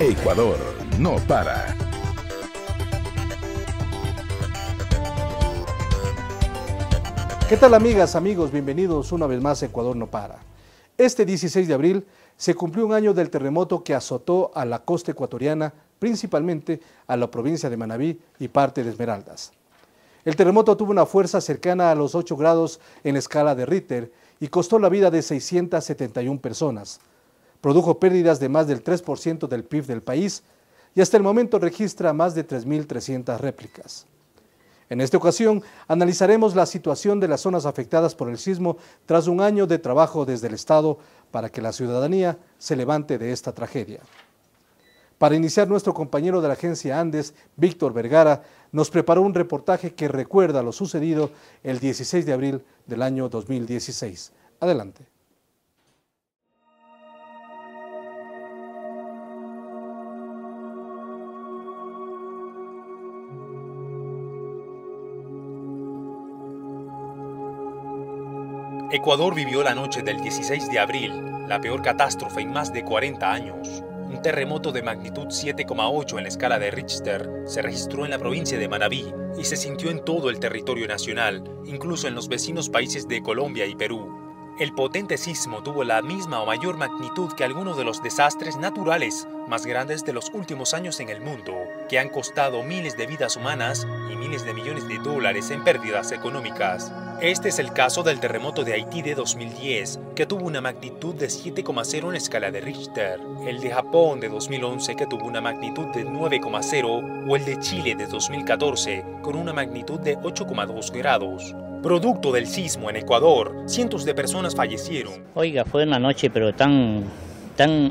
Ecuador no para. ¿Qué tal, amigas, amigos? Bienvenidos una vez más a Ecuador no para. Este 16 de abril se cumplió un año del terremoto que azotó a la costa ecuatoriana, principalmente a la provincia de Manabí y parte de Esmeraldas. El terremoto tuvo una fuerza cercana a los 8 grados en la escala de Richter y costó la vida de 671 personas. Produjo pérdidas de más del 3% del PIB del país y hasta el momento registra más de 3.300 réplicas. En esta ocasión analizaremos la situación de las zonas afectadas por el sismo tras un año de trabajo desde el Estado para que la ciudadanía se levante de esta tragedia. Para iniciar, nuestro compañero de la agencia Andes, Víctor Vergara, nos preparó un reportaje que recuerda lo sucedido el 16 de abril del año 2016. Adelante. Ecuador vivió la noche del 16 de abril, la peor catástrofe en más de 40 años. Un terremoto de magnitud 7,8 en la escala de Richter se registró en la provincia de Manabí y se sintió en todo el territorio nacional, incluso en los vecinos países de Colombia y Perú. El potente sismo tuvo la misma o mayor magnitud que algunos de los desastres naturales más grandes de los últimos años en el mundo, que han costado miles de vidas humanas y miles de millones de dólares en pérdidas económicas. Este es el caso del terremoto de Haití de 2010, que tuvo una magnitud de 7,0 en escala de Richter, el de Japón de 2011, que tuvo una magnitud de 9,0, o el de Chile de 2014, con una magnitud de 8,2 grados. Producto del sismo en Ecuador, cientos de personas fallecieron. Oiga, fue una noche pero tan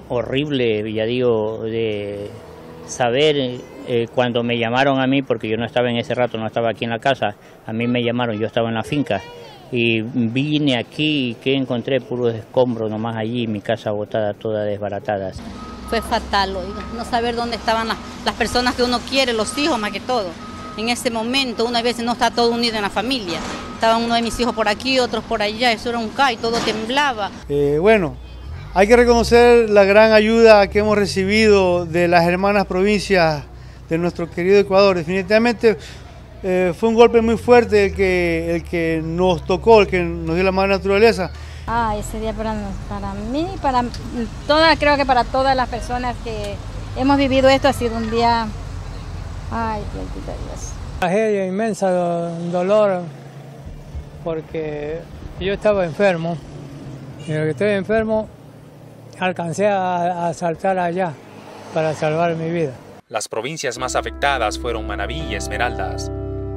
horrible, ya digo, de saber cuando me llamaron a mí, porque yo no estaba en ese rato, no estaba aquí en la casa, a mí me llamaron, yo estaba en la finca y vine aquí y que encontré puros escombros nomás allí, mi casa botada, toda desbaratada. Fue fatal, oiga, no saber dónde estaban las personas que uno quiere, los hijos más que todo. En ese momento, una vez no está todo unido en la familia. Estaban uno de mis hijos por aquí, otros por allá, eso era un caos, todo temblaba. Bueno, hay que reconocer la gran ayuda que hemos recibido de las hermanas provincias de nuestro querido Ecuador. Definitivamente fue un golpe muy fuerte el que nos tocó, el que nos dio la madre naturaleza. Ese día para mí, creo que para todas las personas que hemos vivido esto ha sido un día... Ay, Dios. Tragedia inmensa, dolor, porque yo estaba enfermo, y lo que estoy enfermo alcancé a saltar allá para salvar mi vida. Las provincias más afectadas fueron Manabí y Esmeraldas.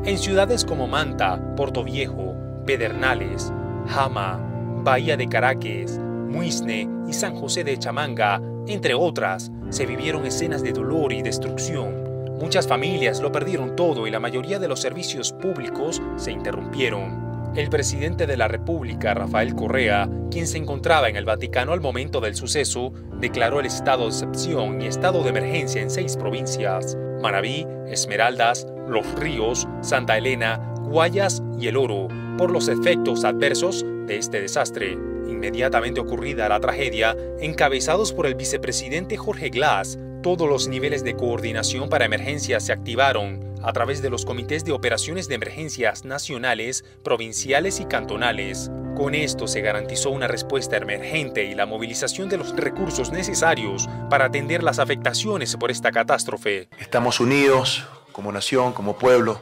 En ciudades como Manta, Portoviejo, Pedernales, Jama, Bahía de Caracas, Muisne y San José de Chamanga, entre otras, se vivieron escenas de dolor y destrucción. Muchas familias lo perdieron todo y la mayoría de los servicios públicos se interrumpieron. El presidente de la República, Rafael Correa, quien se encontraba en el Vaticano al momento del suceso, declaró el estado de excepción y estado de emergencia en 6 provincias: Manabí, Esmeraldas, Los Ríos, Santa Elena, Guayas y El Oro, por los efectos adversos de este desastre. Inmediatamente ocurrida la tragedia, encabezados por el vicepresidente Jorge Glass, todos los niveles de coordinación para emergencias se activaron a través de los comités de operaciones de emergencias nacionales, provinciales y cantonales. Con esto se garantizó una respuesta emergente y la movilización de los recursos necesarios para atender las afectaciones por esta catástrofe. Estamos unidos como nación, como pueblo,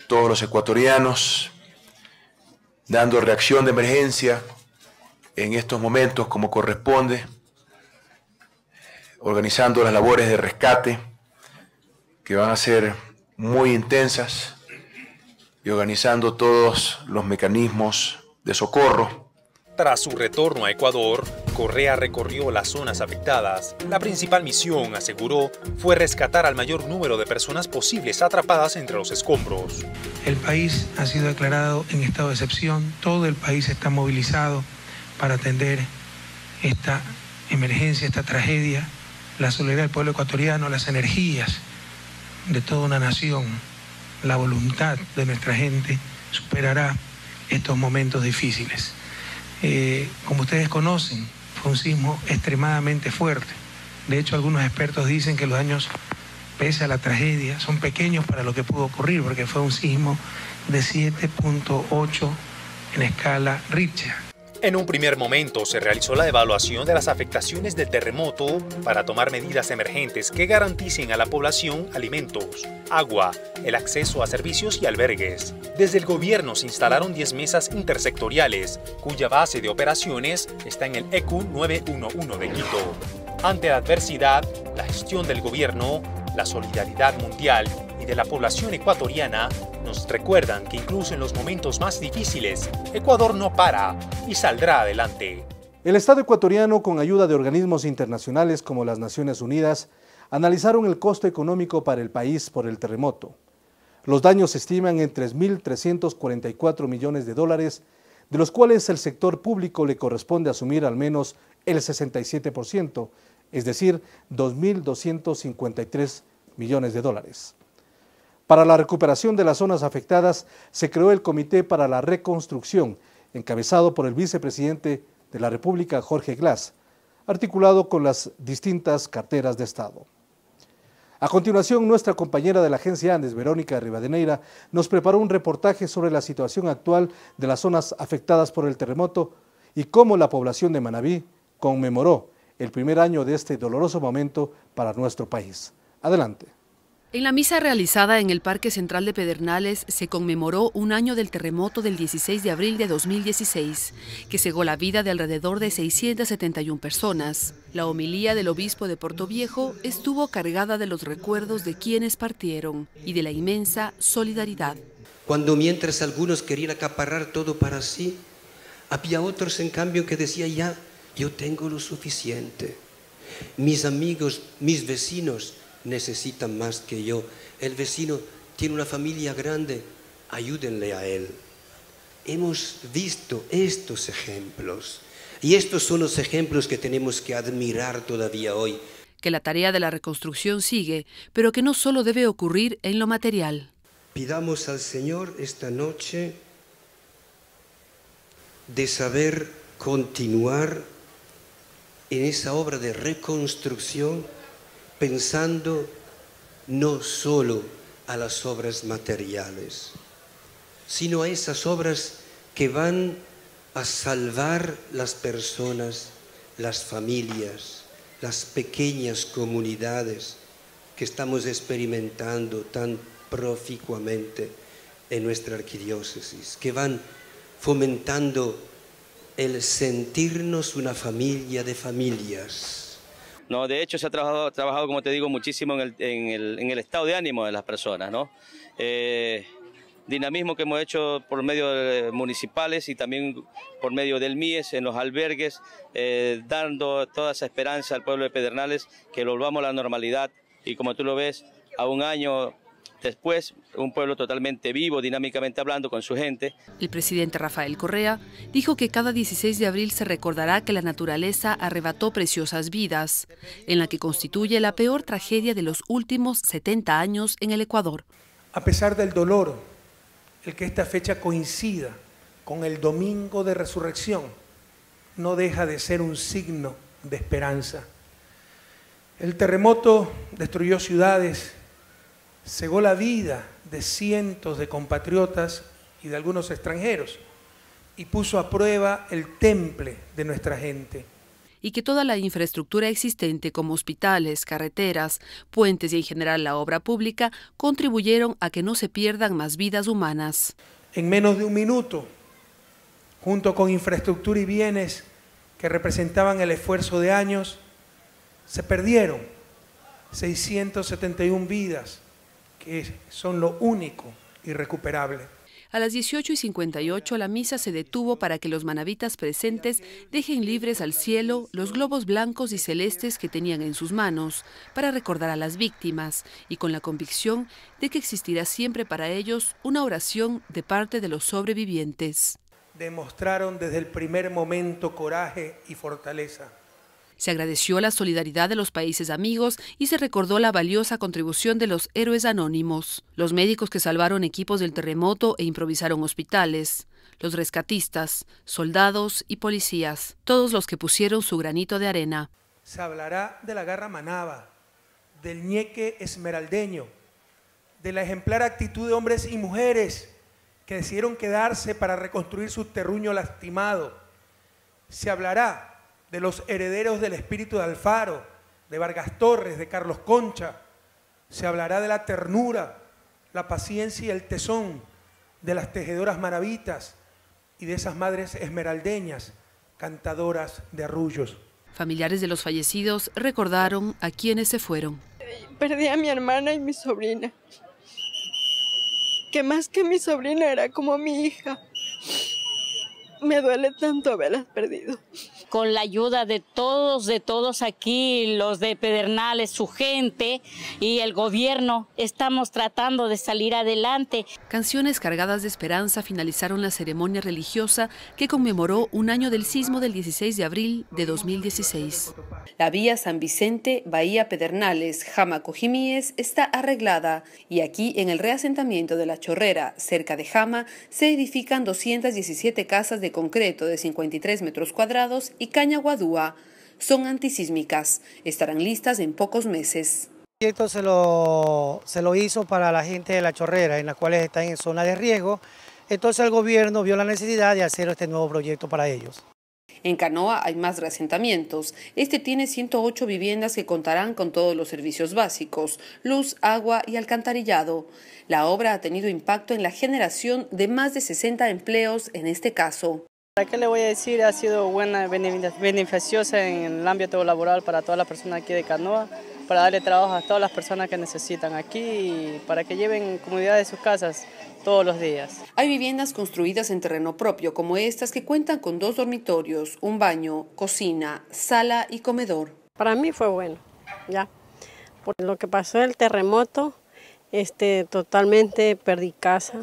todos los ecuatorianos, dando reacción de emergencia en estos momentos como corresponde, organizando las labores de rescate que van a ser muy intensas y organizando todos los mecanismos de socorro. Tras su retorno a Ecuador, Correa recorrió las zonas afectadas. La principal misión, aseguró, fue rescatar al mayor número de personas posibles atrapadas entre los escombros. El país ha sido declarado en estado de excepción. Todo el país está movilizado para atender esta emergencia, esta tragedia. La solidaridad del pueblo ecuatoriano, las energías de toda una nación la voluntad de nuestra gente superará estos momentos difíciles. Como ustedes conocen, fue un sismo extremadamente fuerte. De hecho, algunos expertos dicen que los daños, pese a la tragedia, son pequeños para lo que pudo ocurrir, porque fue un sismo de 7.8 en escala Richter. En un primer momento se realizó la evaluación de las afectaciones del terremoto para tomar medidas emergentes que garanticen a la población alimentos, agua, el acceso a servicios y albergues. Desde el gobierno se instalaron 10 mesas intersectoriales, cuya base de operaciones está en el ECU 911 de Quito. Ante la adversidad, la gestión del gobierno, la solidaridad mundial y de la población ecuatoriana nos recuerdan que incluso en los momentos más difíciles, Ecuador no para y saldrá adelante. El Estado ecuatoriano, con ayuda de organismos internacionales como las Naciones Unidas, analizaron el costo económico para el país por el terremoto. Los daños se estiman en 3.344 millones de dólares, de los cuales el sector público le corresponde asumir al menos el 67%, es decir, 2.253 millones de dólares. Para la recuperación de las zonas afectadas, se creó el Comité para la Reconstrucción, encabezado por el vicepresidente de la República, Jorge Glass, articulado con las distintas carteras de Estado. A continuación, nuestra compañera de la agencia Andes, Verónica Rivadeneira, nos preparó un reportaje sobre la situación actual de las zonas afectadas por el terremoto y cómo la población de Manabí conmemoró el primer año de este doloroso momento para nuestro país. Adelante. En la misa realizada en el Parque Central de Pedernales se conmemoró un año del terremoto del 16 de abril de 2016, que cegó la vida de alrededor de 671 personas. La homilía del obispo de Portoviejo estuvo cargada de los recuerdos de quienes partieron y de la inmensa solidaridad. Cuando mientras algunos querían acaparar todo para sí, había otros en cambio que decían ya, yo tengo lo suficiente. Mis amigos, mis vecinos necesitan más que yo. El vecino tiene una familia grande, ayúdenle a él. Hemos visto estos ejemplos y estos son los ejemplos que tenemos que admirar todavía hoy. Que la tarea de la reconstrucción sigue, pero que no solo debe ocurrir en lo material. Pidamos al Señor esta noche de saber continuar en esa obra de reconstrucción, pensando no solo a las obras materiales, sino a esas obras que van a salvar las personas, las familias, las pequeñas comunidades que estamos experimentando tan proficuamente en nuestra arquidiócesis, que van fomentando el sentirnos una familia de familias. No, de hecho se ha trabajado, como te digo, muchísimo en el estado de ánimo de las personas, ¿no? Dinamismo que hemos hecho por medio de municipales y también por medio del MIES en los albergues, dando toda esa esperanza al pueblo de Pedernales que volvamos a la normalidad y como tú lo ves, a un año después, un pueblo totalmente vivo, dinámicamente hablando con su gente. El presidente Rafael Correa dijo que cada 16 de abril se recordará que la naturaleza arrebató preciosas vidas, en la que constituye la peor tragedia de los últimos 70 años en el Ecuador. A pesar del dolor, el que esta fecha coincida con el Domingo de Resurrección, no deja de ser un signo de esperanza. El terremoto destruyó ciudades, cegó la vida de cientos de compatriotas y de algunos extranjeros y puso a prueba el temple de nuestra gente. Y que toda la infraestructura existente como hospitales, carreteras, puentes y en general la obra pública contribuyeron a que no se pierdan más vidas humanas. En menos de un minuto, junto con infraestructura y bienes que representaban el esfuerzo de años, se perdieron 671 vidas, que son lo único irrecuperable. A las 18:58 la misa se detuvo para que los manabitas presentes dejen libres al cielo los globos blancos y celestes que tenían en sus manos para recordar a las víctimas y con la convicción de que existirá siempre para ellos una oración de parte de los sobrevivientes. Demostraron desde el primer momento coraje y fortaleza. Se agradeció la solidaridad de los países amigos y se recordó la valiosa contribución de los héroes anónimos, los médicos que salvaron equipos del terremoto e improvisaron hospitales, los rescatistas, soldados y policías, todos los que pusieron su granito de arena. Se hablará de la garra manaba, del ñeque esmeraldeño, de la ejemplar actitud de hombres y mujeres que decidieron quedarse para reconstruir su terruño lastimado. Se hablará de los herederos del espíritu de Alfaro, de Vargas Torres, de Carlos Concha. Se hablará de la ternura, la paciencia y el tesón de las tejedoras maravitas y de esas madres esmeraldeñas, cantadoras de arrullos. Familiares de los fallecidos recordaron a quienes se fueron. Perdí a mi hermana y mi sobrina, que más que mi sobrina era como mi hija. Me duele tanto haberlas perdido. Con la ayuda de todos aquí, los de Pedernales, su gente y el gobierno, estamos tratando de salir adelante. Canciones cargadas de esperanza finalizaron la ceremonia religiosa que conmemoró un año del sismo del 16 de abril de 2016. La vía San Vicente, Bahía Pedernales, Jama Cojimíes está arreglada y aquí en el reasentamiento de La Chorrera, cerca de Jama, se edifican 217 casas de concreto de 53 metros cuadrados y caña guadúa. Son antisísmicas. Estarán listas en pocos meses. El proyecto se lo hizo para la gente de La Chorrera, en las cuales están en zona de riesgo. Entonces el gobierno vio la necesidad de hacer este nuevo proyecto para ellos. En Canoa hay más reasentamientos. Este tiene 108 viviendas que contarán con todos los servicios básicos, luz, agua y alcantarillado. La obra ha tenido impacto en la generación de más de 60 empleos en este caso. ¿Para qué le voy a decir? Ha sido buena, beneficiosa en el ámbito laboral para todas las personas aquí de Canoa, para darle trabajo a todas las personas que necesitan aquí y para que lleven comodidad de sus casas todos los días. Hay viviendas construidas en terreno propio, como estas que cuentan con 2 dormitorios, un baño, cocina, sala y comedor. Para mí fue bueno, ya. Por lo que pasó el terremoto, totalmente perdí casa.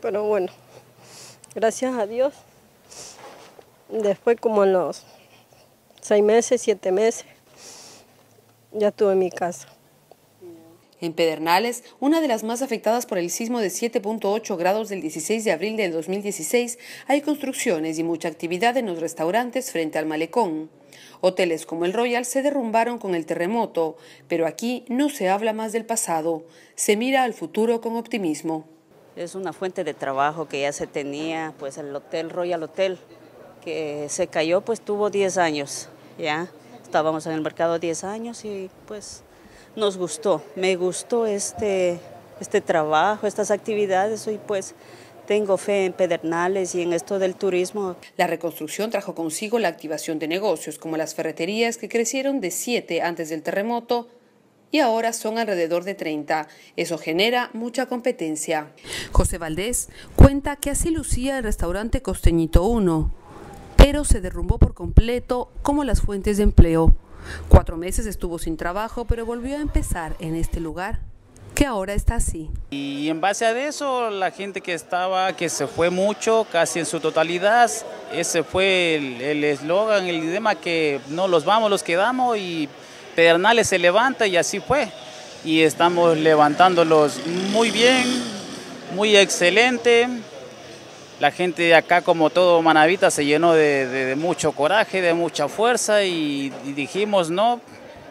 Pero bueno, gracias a Dios, después como en los 6 meses, 7 meses, ya tuve mi casa. En Pedernales, una de las más afectadas por el sismo de 7.8 grados del 16 de abril del 2016, hay construcciones y mucha actividad en los restaurantes frente al malecón. Hoteles como el Royal se derrumbaron con el terremoto, pero aquí no se habla más del pasado, se mira al futuro con optimismo. Es una fuente de trabajo que ya se tenía, pues el Hotel Royal Hotel, que se cayó, pues tuvo 10 años, ya. Estábamos en el mercado 10 años y pues nos gustó, me gustó este trabajo, estas actividades y pues tengo fe en Pedernales y en esto del turismo. La reconstrucción trajo consigo la activación de negocios como las ferreterías que crecieron de 7 antes del terremoto y ahora son alrededor de 30. Eso genera mucha competencia. José Valdés cuenta que así lucía el restaurante Costeñito 1, pero se derrumbó por completo como las fuentes de empleo. 4 meses estuvo sin trabajo, pero volvió a empezar en este lugar, que ahora está así. Y en base a eso, la gente que se fue mucho, casi en su totalidad, ese fue el eslogan, el lema que no los vamos, los quedamos y Pedernales se levanta y así fue. Y estamos levantándolos muy bien, muy excelente. La gente de acá, como todo Manabita, se llenó de mucho coraje, de mucha fuerza y dijimos no,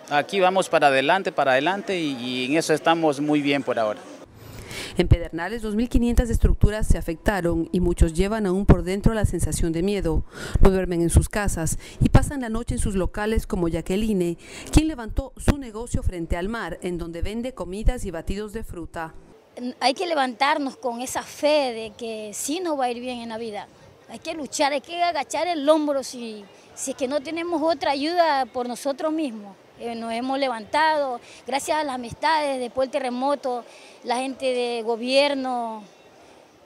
aquí vamos para adelante y en eso estamos muy bien por ahora. En Pedernales, 2.500 estructuras se afectaron y muchos llevan aún por dentro la sensación de miedo. No duermen en sus casas y pasan la noche en sus locales como Jacqueline, quien levantó su negocio frente al mar, en donde vende comidas y batidos de fruta. Hay que levantarnos con esa fe de que sí nos va a ir bien en la vida. Hay que luchar, hay que agachar el hombro si es que no tenemos otra ayuda por nosotros mismos. Nos hemos levantado, gracias a las amistades después del terremoto, la gente de gobierno,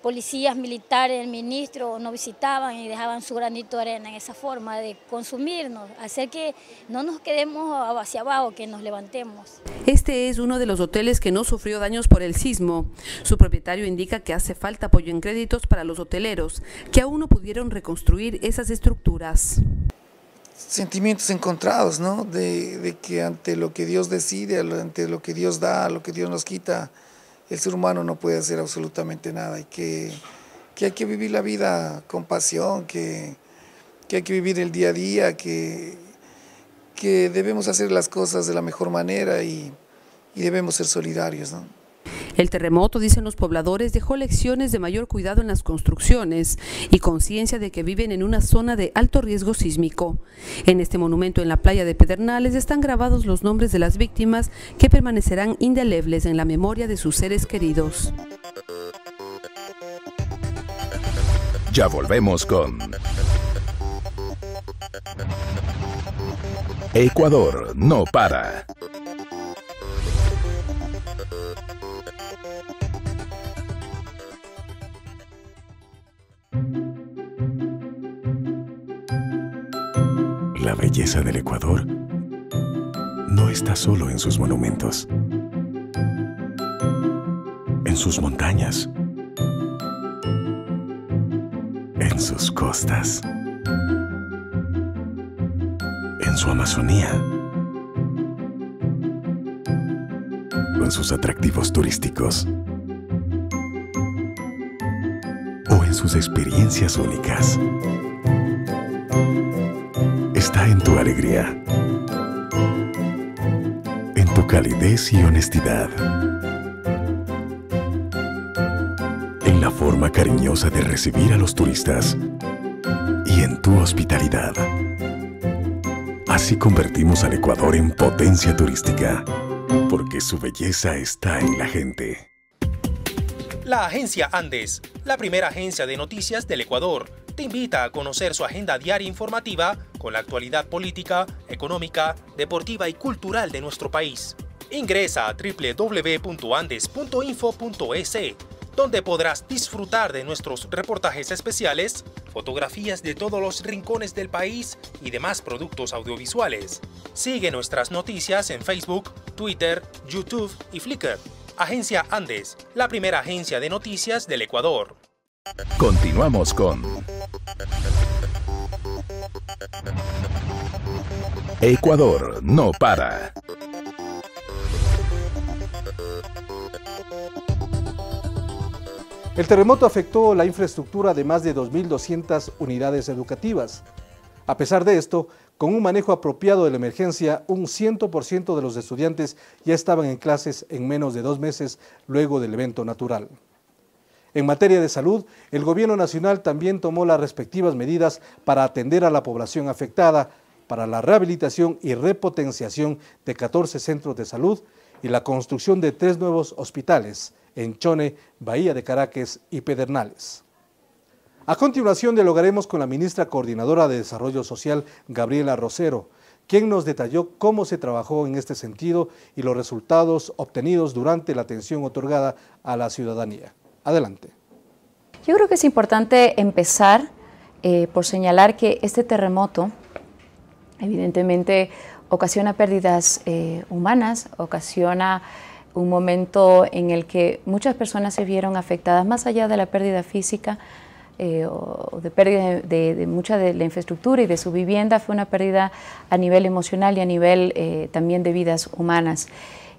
policías, militares, el ministro nos visitaban y dejaban su granito de arena en esa forma de consumirnos, hacer que no nos quedemos hacia abajo, que nos levantemos. Este es uno de los hoteles que no sufrió daños por el sismo. Su propietario indica que hace falta apoyo en créditos para los hoteleros, que aún no pudieron reconstruir esas estructuras. Sentimientos encontrados, ¿no? De que ante lo que Dios decide, ante lo que Dios da, lo que Dios nos quita, el ser humano no puede hacer absolutamente nada y que hay que vivir la vida con pasión, que hay que vivir el día a día, que debemos hacer las cosas de la mejor manera y debemos ser solidarios, ¿no? El terremoto, dicen los pobladores, dejó lecciones de mayor cuidado en las construcciones y conciencia de que viven en una zona de alto riesgo sísmico. En este monumento en la playa de Pedernales están grabados los nombres de las víctimas que permanecerán indelebles en la memoria de sus seres queridos. Ya volvemos con Ecuador no para. La belleza del Ecuador no está solo en sus monumentos, en sus montañas, en sus costas, en su Amazonía, con sus atractivos turísticos o en sus experiencias únicas. Está en tu alegría, en tu calidez y honestidad, en la forma cariñosa de recibir a los turistas y en tu hospitalidad. Así convertimos al Ecuador en potencia turística, porque su belleza está en la gente. La Agencia Andes, la primera agencia de noticias del Ecuador, te invita a conocer su agenda diaria informativa con la actualidad política, económica, deportiva y cultural de nuestro país. Ingresa a www.andes.info.es, donde podrás disfrutar de nuestros reportajes especiales, fotografías de todos los rincones del país y demás productos audiovisuales. Sigue nuestras noticias en Facebook, Twitter, YouTube y Flickr. Agencia Andes, la primera agencia de noticias del Ecuador. Continuamos con Ecuador no para. El terremoto afectó la infraestructura de más de 2.200 unidades educativas. A pesar de esto, con un manejo apropiado de la emergencia, un 100% de los estudiantes ya estaban en clases en menos de 2 meses luego del evento natural. En materia de salud, el Gobierno Nacional también tomó las respectivas medidas para atender a la población afectada, para la rehabilitación y repotenciación de 14 centros de salud y la construcción de 3 nuevos hospitales en Chone, Bahía de Caracas y Pedernales. A continuación dialogaremos con la ministra coordinadora de Desarrollo Social, Gabriela Rosero, quien nos detalló cómo se trabajó en este sentido y los resultados obtenidos durante la atención otorgada a la ciudadanía. Adelante. Yo creo que es importante empezar por señalar que este terremoto evidentemente ocasiona pérdidas humanas, ocasiona un momento en el que muchas personas se vieron afectadas, más allá de la pérdida física o de pérdida de mucha de la infraestructura y de su vivienda, fue una pérdida a nivel emocional y a nivel también de vidas humanas.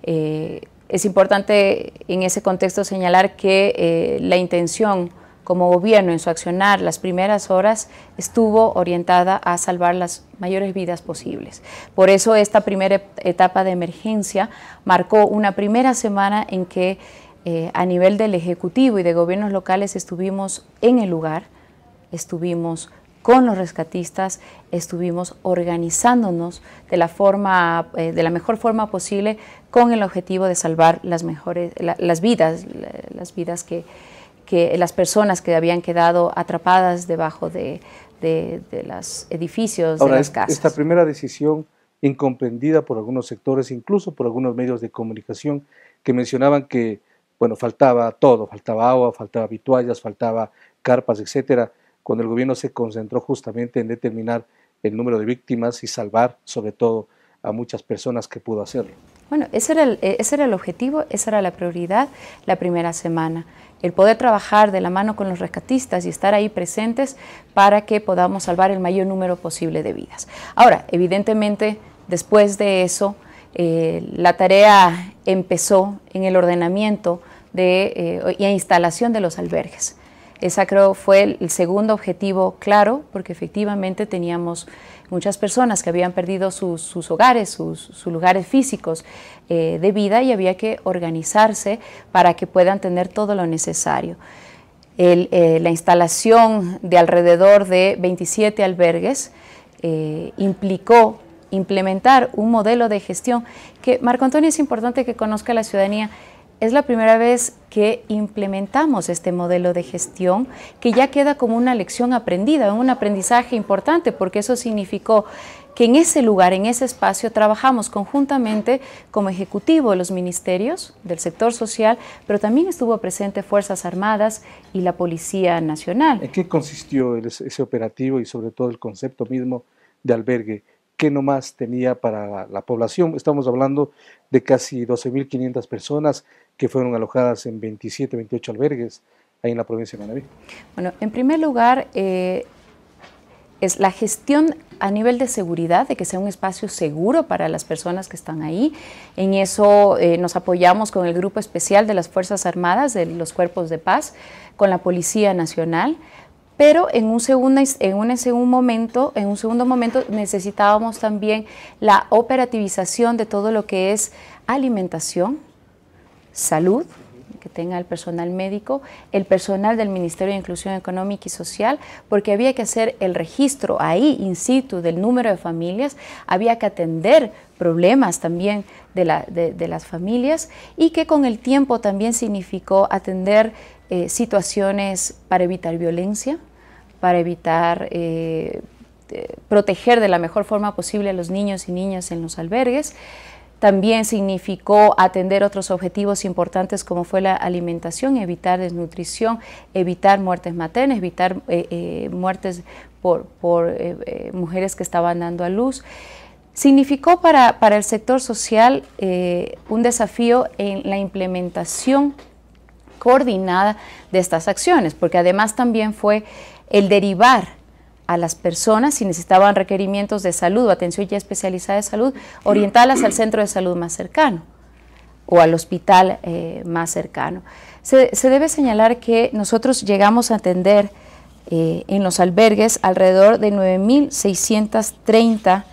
Es importante en ese contexto señalar que la intención como gobierno en su accionar las primeras horas estuvo orientada a salvar las mayores vidas posibles. Por eso esta primera etapa de emergencia marcó una primera semana en que a nivel del Ejecutivo y de gobiernos locales estuvimos en el lugar, estuvimos con los rescatistas, estuvimos organizándonos de la mejor forma posible con el objetivo de salvar las vidas que las personas que habían quedado atrapadas debajo de los edificios, de las casas. Esta primera decisión, incomprendida por algunos sectores, incluso por algunos medios de comunicación, que mencionaban que bueno, faltaba todo, faltaba agua, faltaba vituallas, faltaba carpas, etcétera, cuando el gobierno se concentró justamente en determinar el número de víctimas y salvar sobre todo a muchas personas que pudo hacerlo. Bueno, ese era el objetivo, esa era la prioridad la primera semana, el poder trabajar de la mano con los rescatistas y estar ahí presentes para que podamos salvar el mayor número posible de vidas. Ahora, evidentemente, después de eso, la tarea empezó en el ordenamiento y instalación de los albergues. Esa creo fue el segundo objetivo claro, porque efectivamente teníamos muchas personas que habían perdido sus hogares, sus lugares físicos de vida, y había que organizarse para que puedan tener todo lo necesario. La instalación de alrededor de 27 albergues implicó implementar un modelo de gestión que, Marco Antonio, es importante que conozca la ciudadanía. Es la primera vez que implementamos este modelo de gestión, que ya queda como una lección aprendida, un aprendizaje importante, porque eso significó que en ese lugar, en ese espacio, trabajamos conjuntamente como ejecutivo de los ministerios del sector social, pero también estuvo presente Fuerzas Armadas y la Policía Nacional. ¿En qué consistió ese operativo y sobre todo el concepto mismo de albergue? ¿Qué nomás tenía para la población? Estamos hablando de casi 12.500 personas que fueron alojadas en 27, 28 albergues ahí en la provincia de Manabí. Bueno, en primer lugar, es la gestión a nivel de seguridad, de que sea un espacio seguro para las personas que están ahí. En eso nos apoyamos con el Grupo Especial de las Fuerzas Armadas, de los Cuerpos de Paz, con la Policía Nacional. Pero en un segundo momento necesitábamos también la operativización de todo lo que es alimentación, salud, que tenga el personal médico, el personal del Ministerio de Inclusión Económica y Social, porque había que hacer el registro ahí, in situ, del número de familias, había que atender problemas también de las familias, y que con el tiempo también significó atender situaciones para evitar violencia, para evitar proteger de la mejor forma posible a los niños y niñas en los albergues. También significó atender otros objetivos importantes como fue la alimentación, evitar desnutrición, evitar muertes maternas, evitar muertes por mujeres que estaban dando a luz. Significó para el sector social un desafío en la implementación coordinada de estas acciones, porque además también fue el derivar a las personas, si necesitaban requerimientos de salud o atención ya especializada de salud, orientarlas al centro de salud más cercano o al hospital más cercano. Se debe señalar que nosotros llegamos a atender en los albergues alrededor de 9.630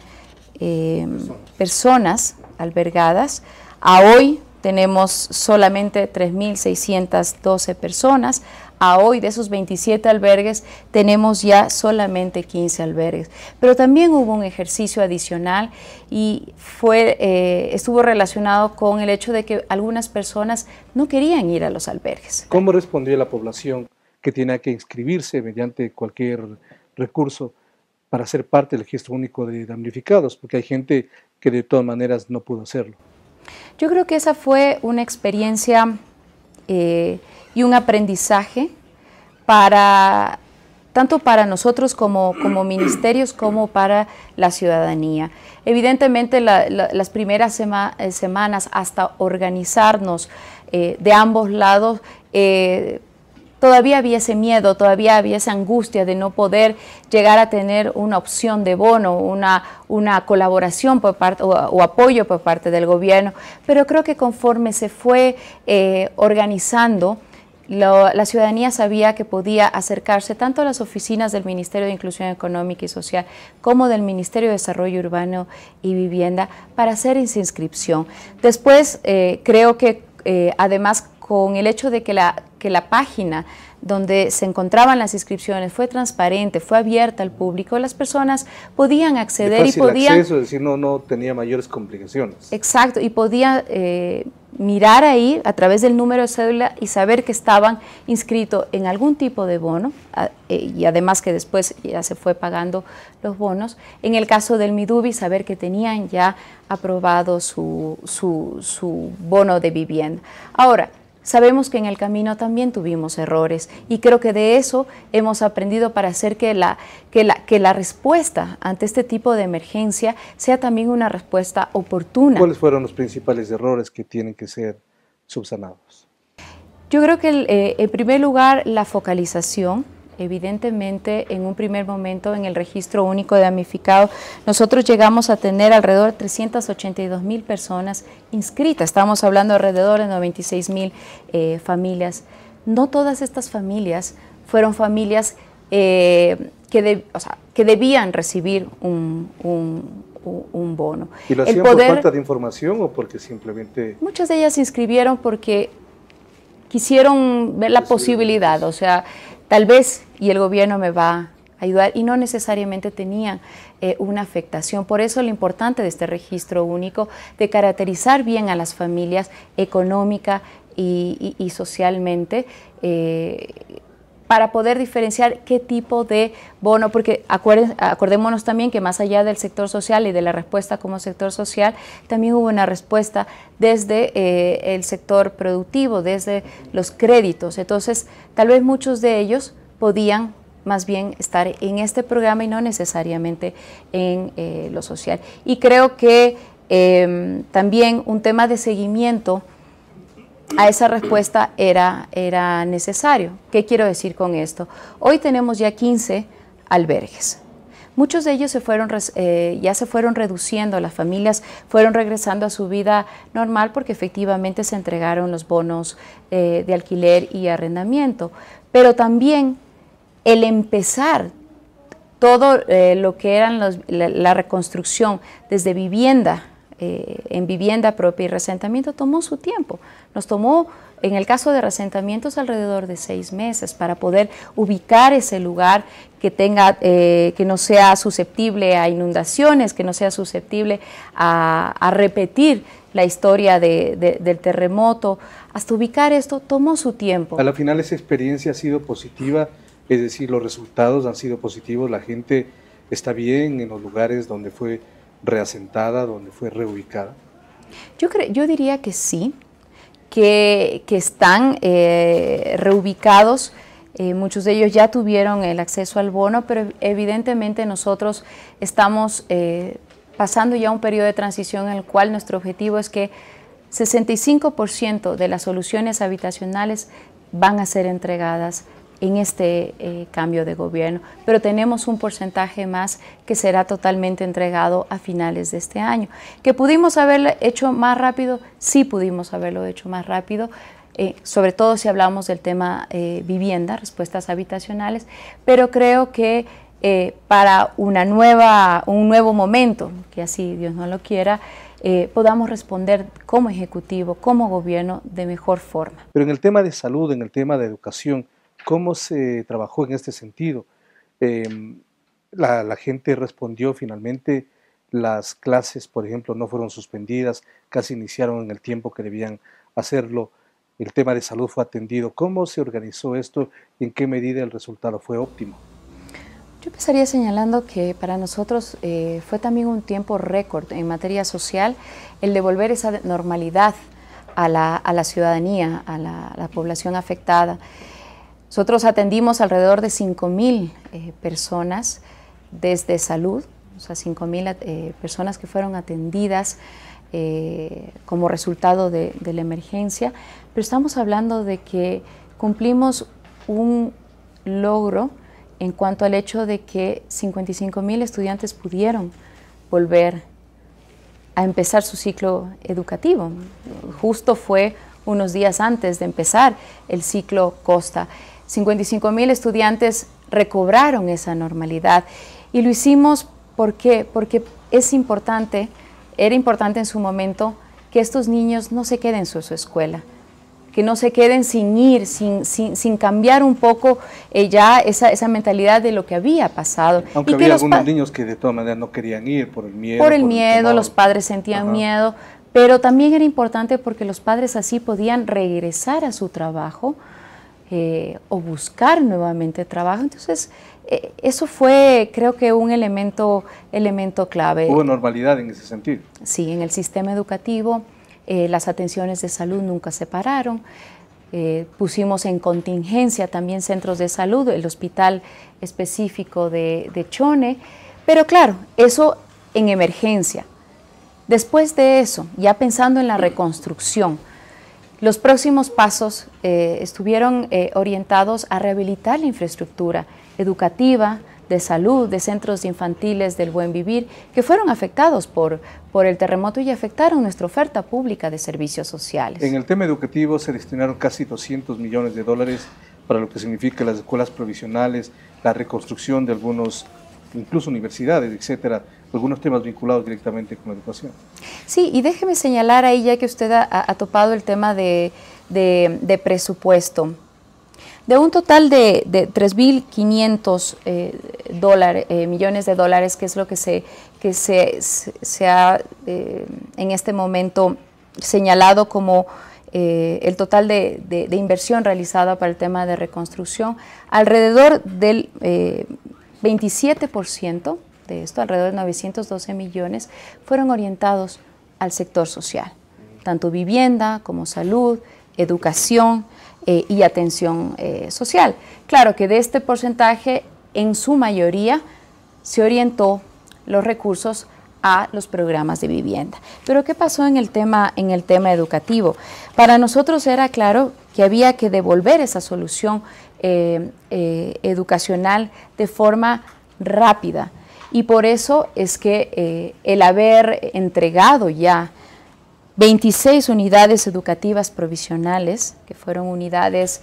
personas albergadas. A hoy tenemos solamente 3.612 personas. A hoy, de esos 27 albergues, tenemos ya solamente 15 albergues. Pero también hubo un ejercicio adicional y estuvo relacionado con el hecho de que algunas personas no querían ir a los albergues. ¿Cómo respondió la población que tenía que inscribirse mediante cualquier recurso para ser parte del registro único de damnificados? Porque hay gente que de todas maneras no pudo hacerlo. Yo creo que esa fue una experiencia y un aprendizaje tanto para nosotros como ministerios como para la ciudadanía. Evidentemente las primeras semanas hasta organizarnos de ambos lados, todavía había ese miedo, todavía había esa angustia de no poder llegar a tener una opción de bono, una colaboración por parte o apoyo por parte del gobierno, pero creo que conforme se fue organizando, la ciudadanía sabía que podía acercarse tanto a las oficinas del Ministerio de Inclusión Económica y Social como del Ministerio de Desarrollo Urbano y Vivienda para hacer esa inscripción. Después creo que además con el hecho de que la página donde se encontraban las inscripciones fue transparente, fue abierta al público, las personas podían acceder y podían... acceso, es decir, no tenía mayores complicaciones. Exacto, y podía mirar ahí a través del número de cédula y saber que estaban inscritos en algún tipo de bono, y además que después ya se fue pagando los bonos. En el caso del Midubi, saber que tenían ya aprobado su bono de vivienda. Ahora, sabemos que en el camino también tuvimos errores y creo que de eso hemos aprendido para hacer que la respuesta ante este tipo de emergencia sea también una respuesta oportuna. ¿Cuáles fueron los principales errores que tienen que ser subsanados? Yo creo que en primer lugar la focalización. Evidentemente, en un primer momento, en el registro único de damnificado, nosotros llegamos a tener alrededor de 382.000 personas inscritas. Estamos hablando alrededor de 96.000 familias. No todas estas familias fueron familias que debían recibir un bono. ¿Y lo hacían por falta de información o porque simplemente...? Muchas de ellas se inscribieron porque quisieron ver la posibilidad, o sea, tal vez, y el gobierno me va a ayudar, y no necesariamente tenían una afectación. Por eso lo importante de este registro único, de caracterizar bien a las familias económica y socialmente, para poder diferenciar qué tipo de bono, porque acordémonos también que más allá del sector social y de la respuesta como sector social, también hubo una respuesta desde el sector productivo, desde los créditos. Entonces, tal vez muchos de ellos podían más bien estar en este programa y no necesariamente en lo social. Y creo que también un tema de seguimiento a esa respuesta era necesario. ¿Qué quiero decir con esto? Hoy tenemos ya 15 albergues. Muchos de ellos ya se fueron reduciendo, las familias fueron regresando a su vida normal porque efectivamente se entregaron los bonos de alquiler y arrendamiento. Pero también el empezar todo lo que eran la reconstrucción desde vivienda, en vivienda propia y resentamiento tomó su tiempo. Nos tomó, en el caso de resentamientos, alrededor de 6 meses para poder ubicar ese lugar que no sea susceptible a inundaciones, que no sea susceptible a repetir la historia del terremoto. Hasta ubicar esto tomó su tiempo. A la final esa experiencia ha sido positiva, es decir, los resultados han sido positivos, la gente está bien en los lugares donde fue reasentada, donde fue reubicada. Yo diría que sí, que están reubicados. Muchos de ellos ya tuvieron el acceso al bono, pero evidentemente nosotros estamos pasando ya un periodo de transición en el cual nuestro objetivo es que 65% de las soluciones habitacionales van a ser entregadas en este cambio de gobierno, pero tenemos un porcentaje más que será totalmente entregado a finales de este año. ¿Que pudimos haberlo hecho más rápido? Sí pudimos haberlo hecho más rápido, sobre todo si hablamos del tema vivienda, respuestas habitacionales, pero creo que para un nuevo momento, que así Dios no lo quiera, podamos responder como ejecutivo, como gobierno, de mejor forma. Pero en el tema de salud, en el tema de educación, ¿cómo se trabajó en este sentido? La gente respondió finalmente, las clases, por ejemplo, no fueron suspendidas, casi iniciaron en el tiempo que debían hacerlo, el tema de salud fue atendido. ¿Cómo se organizó esto y en qué medida el resultado fue óptimo? Yo empezaría señalando que para nosotros fue también un tiempo récord en materia social el devolver esa normalidad a la ciudadanía, a la población afectada. Nosotros atendimos alrededor de 5.000 personas desde salud, o sea, 5.000 personas que fueron atendidas como resultado de la emergencia, pero estamos hablando de que cumplimos un logro en cuanto al hecho de que 55.000 estudiantes pudieron volver a empezar su ciclo educativo. Justo fue unos días antes de empezar el ciclo Costa. 55.000 estudiantes recobraron esa normalidad y lo hicimos porque era importante en su momento que estos niños no se queden en su escuela, que no se queden sin ir, sin cambiar un poco ya esa mentalidad de lo que había pasado. Aunque había algunos niños que de todas maneras no querían ir por el miedo. Por el miedo, los padres sentían miedo, pero también era importante porque los padres así podían regresar a su trabajo o buscar nuevamente trabajo. Entonces, eso fue, creo que, un elemento clave. ¿Hubo normalidad en ese sentido? Sí, en el sistema educativo, las atenciones de salud nunca se pararon. pusimos en contingencia también centros de salud, el hospital específico de Chone, pero claro, eso en emergencia. Después de eso, ya pensando en la reconstrucción, los próximos pasos estuvieron orientados a rehabilitar la infraestructura educativa, de salud, de centros infantiles del buen vivir, que fueron afectados por el terremoto y afectaron nuestra oferta pública de servicios sociales. En el tema educativo se destinaron casi 200 millones de dólares para lo que significa las escuelas provisionales, la reconstrucción de algunos, incluso universidades, etcétera, algunos temas vinculados directamente con la educación. Sí, y déjeme señalar ahí, ya que usted ha topado el tema de presupuesto. De un total de 3.500 millones de dólares, que es lo que se ha en este momento señalado como el total de inversión realizada para el tema de reconstrucción, alrededor del 27% de esto, alrededor de 912 millones, fueron orientados al sector social, tanto vivienda como salud, educación, y atención social. Claro que de este porcentaje, en su mayoría, se orientó los recursos a los programas de vivienda. Pero ¿qué pasó en el tema educativo? Para nosotros era claro que había que devolver esa solución educacional de forma rápida, y por eso es que el haber entregado ya 26 unidades educativas provisionales, que fueron unidades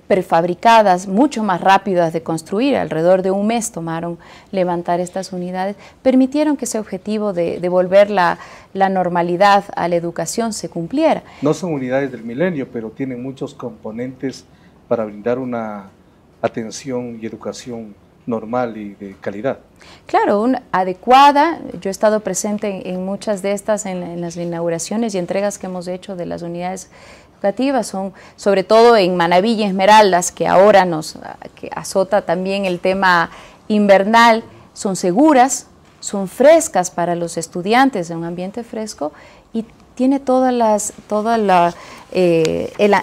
prefabricadas, mucho más rápidas de construir, alrededor de un mes tomaron levantar estas unidades, permitieron que ese objetivo de devolver la normalidad a la educación se cumpliera. No son unidades del milenio, pero tienen muchos componentes para brindar una atención y educación normal y de calidad. Claro, adecuada. Yo he estado presente en muchas de estas, en las inauguraciones y entregas que hemos hecho de las unidades educativas, son sobre todo en Manabí y Esmeraldas, que ahora que azota también el tema invernal, son seguras, son frescas para los estudiantes, en un ambiente fresco, y tiene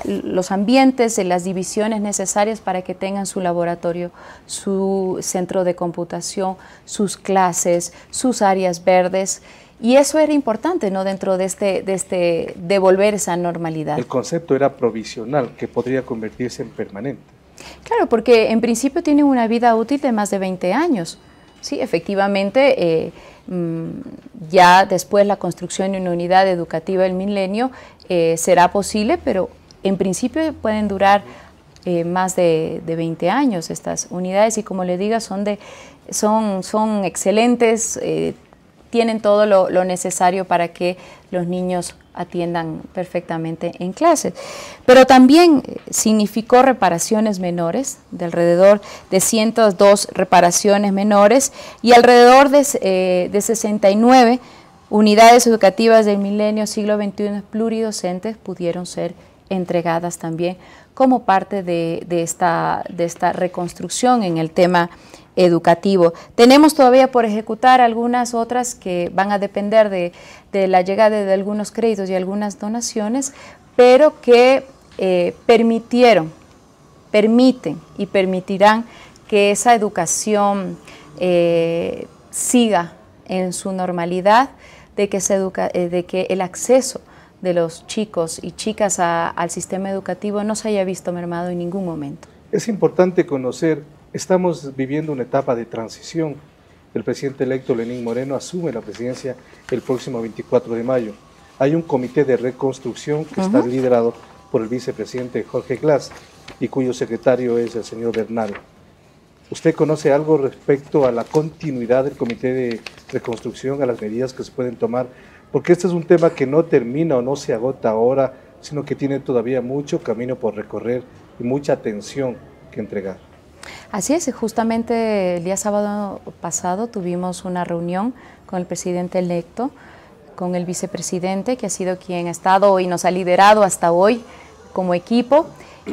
los ambientes, las divisiones necesarias para que tengan su laboratorio, su centro de computación, sus clases, sus áreas verdes. Y eso era importante, ¿no?, dentro de este devolver esa normalidad. El concepto era provisional, que podría convertirse en permanente. Claro, porque en principio tienen una vida útil de más de 20 años. Sí, efectivamente, ya después la construcción de una unidad educativa del milenio será posible, pero en principio pueden durar más de 20 años estas unidades, y como le diga, son excelentes, tienen todo lo necesario para que los niños atiendan perfectamente en clases. Pero también significó reparaciones menores, de alrededor de 102 reparaciones menores, y alrededor de 69 unidades educativas del milenio siglo XXI pluridocentes pudieron ser entregadas también como parte de esta reconstrucción en el tema educativo. Tenemos todavía por ejecutar algunas otras que van a depender de la llegada de algunos créditos y algunas donaciones, pero que permiten y permitirán que esa educación siga en su normalidad, de que el acceso de los chicos y chicas al sistema educativo no se haya visto mermado en ningún momento. Es importante conocer, estamos viviendo una etapa de transición. El presidente electo Lenín Moreno asume la presidencia el próximo 24 de mayo. Hay un comité de reconstrucción que está liderado por el vicepresidente Jorge Glass y cuyo secretario es el señor Bernal. ¿Usted conoce algo respecto a la continuidad del comité de reconstrucción, a las medidas que se pueden tomar? Porque este es un tema que no termina o no se agota ahora, sino que tiene todavía mucho camino por recorrer y mucha atención que entregar. Así es, justamente el día sábado pasado tuvimos una reunión con el presidente electo, con el vicepresidente, que ha sido quien ha estado y nos ha liderado hasta hoy como equipo,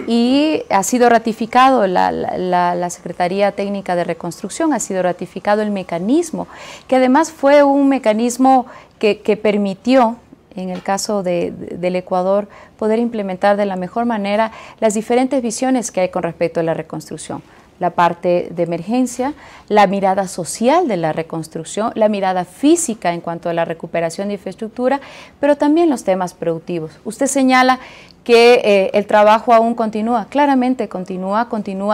y ha sido ratificado la Secretaría Técnica de Reconstrucción, ha sido ratificado el mecanismo, que además fue un mecanismo que permitió en el caso del Ecuador, poder implementar de la mejor manera las diferentes visiones que hay con respecto a la reconstrucción. La parte de emergencia, la mirada social de la reconstrucción, la mirada física en cuanto a la recuperación de infraestructura, pero también los temas productivos. Usted señala que el trabajo aún continúa, claramente continúa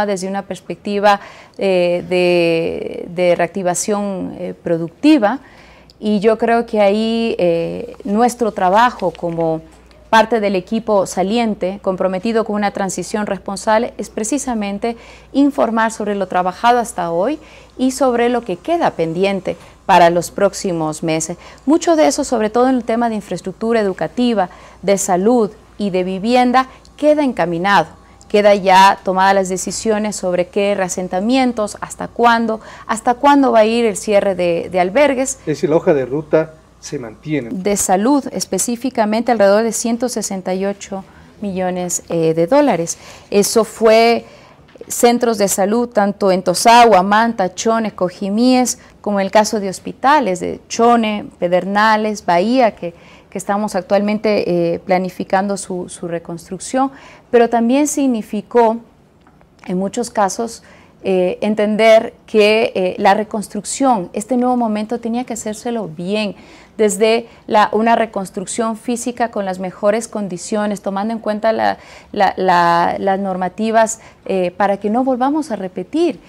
desde una perspectiva de reactivación productiva, y yo creo que ahí nuestro trabajo como parte del equipo saliente, comprometido con una transición responsable, es precisamente informar sobre lo trabajado hasta hoy y sobre lo que queda pendiente para los próximos meses. Mucho de eso, sobre todo en el tema de infraestructura educativa, de salud y de vivienda, queda encaminado. Queda ya tomadas las decisiones sobre qué reasentamientos, hasta cuándo va a ir el cierre de albergues. Es decir, la hoja de ruta se mantiene. De salud, específicamente alrededor de 168 millones de dólares. Eso fue centros de salud tanto en Tosagua, Manta, Chone, Cojimíes, como en el caso de hospitales de Chone, Pedernales, Bahía, que estamos actualmente planificando su reconstrucción, pero también significó, en muchos casos, entender que la reconstrucción, este nuevo momento tenía que hacérselo bien, desde una reconstrucción física con las mejores condiciones, tomando en cuenta las normativas para que no volvamos a repetir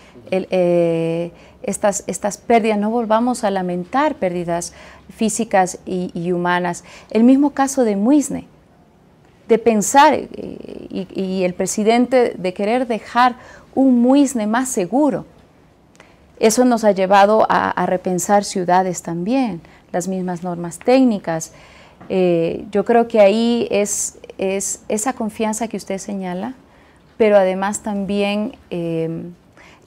estas pérdidas, no volvamos a lamentar pérdidas físicas y humanas. El mismo caso de Muisne, de pensar y el presidente de querer dejar un Muisne más seguro. Eso nos ha llevado a repensar ciudades también, las mismas normas técnicas. Yo creo que ahí es esa confianza que usted señala, pero además también